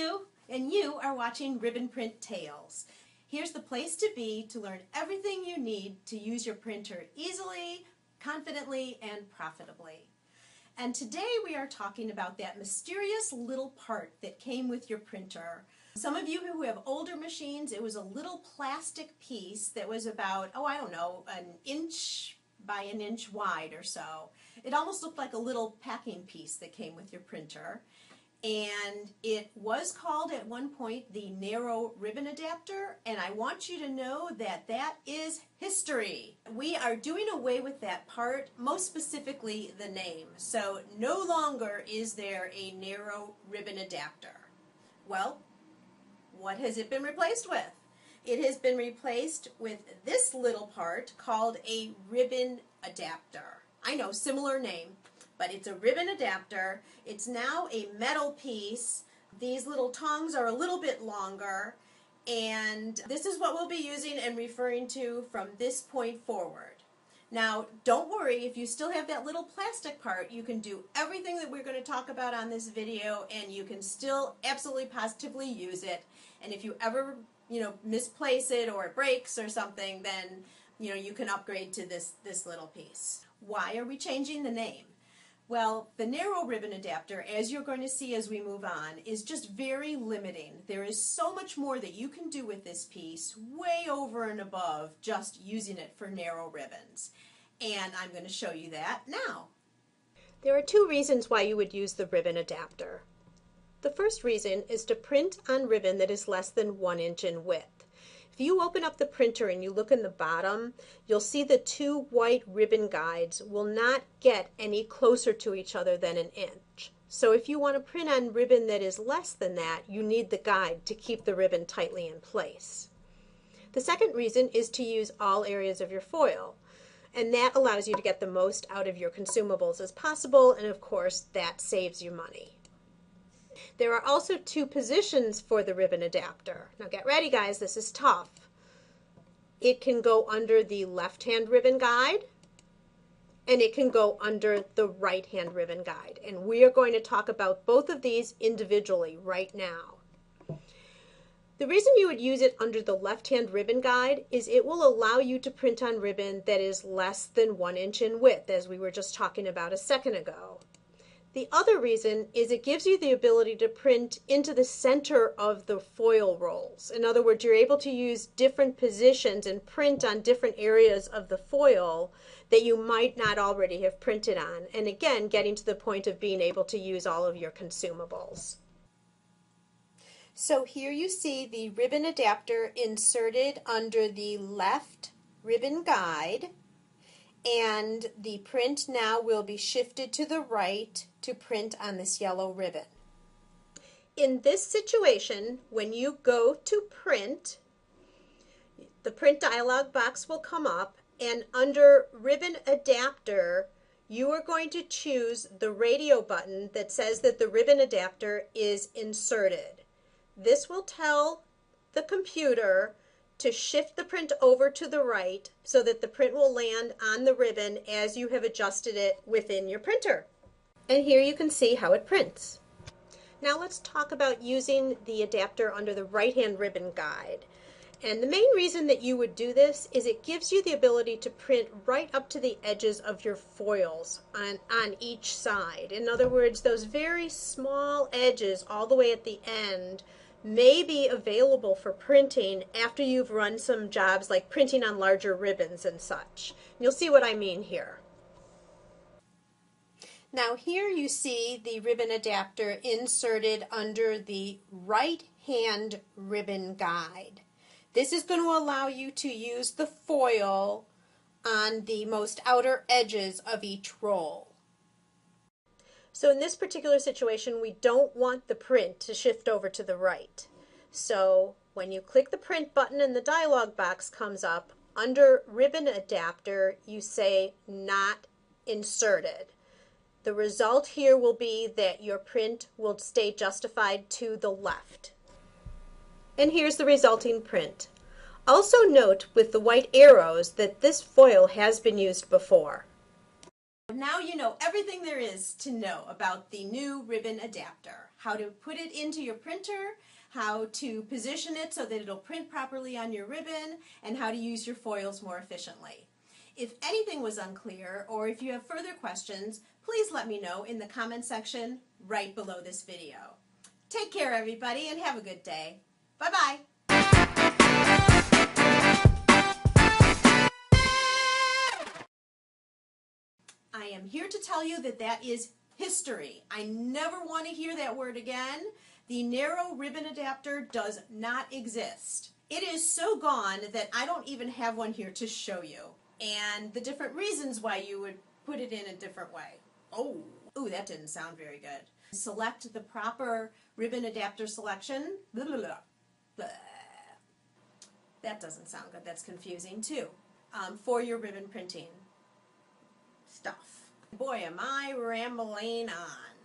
Lou, and you are watching Ribbon Print Tales. Here's the place to be to learn everything you need to use your printer easily, confidently, and profitably. And today we are talking about that mysterious little part that came with your printer. Some of you who have older machines, it was a little plastic piece that was about, an inch by an inch wide or so. It almost looked like a little packing piece that came with your printer. And it was called at one point the narrow ribbon adapter, and I want you to know that that is history. We are doing away with that part, most specifically the name. So no longer is there a narrow ribbon adapter. Well, what has it been replaced with? It has been replaced with this little part called a ribbon adapter. I know, similar name, but it's a ribbon adapter. It's now a metal piece. These little tongs are a little bit longer, and this is what we'll be using and referring to from this point forward. Now, don't worry, if you still have that little plastic part, you can do everything that we're going to talk about on this video, and you can still absolutely positively use it. And if you ever, misplace it or it breaks or something, then, you can upgrade to this little piece. Why are we changing the name? Well, the narrow ribbon adapter, as you're going to see as we move on, is just very limiting. There is so much more that you can do with this piece, way over and above just using it for narrow ribbons. And I'm going to show you that now. There are two reasons why you would use the ribbon adapter. The first reason is to print on ribbon that is less than 1 inch in width. If you open up the printer and you look in the bottom, you'll see the two white ribbon guides will not get any closer to each other than an inch. So if you want to print on ribbon that is less than that, you need the guide to keep the ribbon tightly in place. The second reason is to use all areas of your foil, and that allows you to get the most out of your consumables as possible, and of course that saves you money. There are also two positions for the ribbon adapter. Now get ready, guys, this is tough. It can go under the left-hand ribbon guide, and it can go under the right-hand ribbon guide. And we are going to talk about both of these individually right now. The reason you would use it under the left-hand ribbon guide is it will allow you to print on ribbon that is less than 1 inch in width, as we were just talking about a second ago. The other reason is it gives you the ability to print into the center of the foil rolls. In other words, you're able to use different positions and print on different areas of the foil that you might not already have printed on. And again, getting to the point of being able to use all of your consumables. So here you see the ribbon adapter inserted under the left ribbon guide. And the print now will be shifted to the right to print on this yellow ribbon. In this situation, when you go to print, the print dialog box will come up, and under ribbon adapter, you are going to choose the radio button that says that the ribbon adapter is inserted. This will tell the computer to shift the print over to the right so that the print will land on the ribbon as you have adjusted it within your printer. And here you can see how it prints. Now let's talk about using the adapter under the right-hand ribbon guide. And the main reason that you would do this is it gives you the ability to print right up to the edges of your foils on each side. In other words, those very small edges all the way at the end may be available for printing after you've run some jobs like printing on larger ribbons and such. You'll see what I mean here. Now here you see the ribbon adapter inserted under the right-hand ribbon guide. This is going to allow you to use the foil on the most outer edges of each roll. So in this particular situation, we don't want the print to shift over to the right. So when you click the print button and the dialog box comes up, under ribbon adapter, you say not inserted. The result here will be that your print will stay justified to the left. And here's the resulting print. Also note with the white arrows that this foil has been used before. Now you know everything there is to know about the new ribbon adapter. How to put it into your printer, how to position it so that it'll print properly on your ribbon, and how to use your foils more efficiently. If anything was unclear, or if you have further questions, please let me know in the comment section right below this video. Take care, everybody, and have a good day. Bye-bye. I am here to tell you that that is history. I never want to hear that word again. The narrow ribbon adapter does not exist. It is so gone that I don't even have one here to show you. And the different reasons why you would put it in a different way. Ooh, that didn't sound very good. Select the proper ribbon adapter selection. Blah, blah, blah. Blah. That doesn't sound good. That's confusing too. For your ribbon printing stuff. Boy, am I rambling on.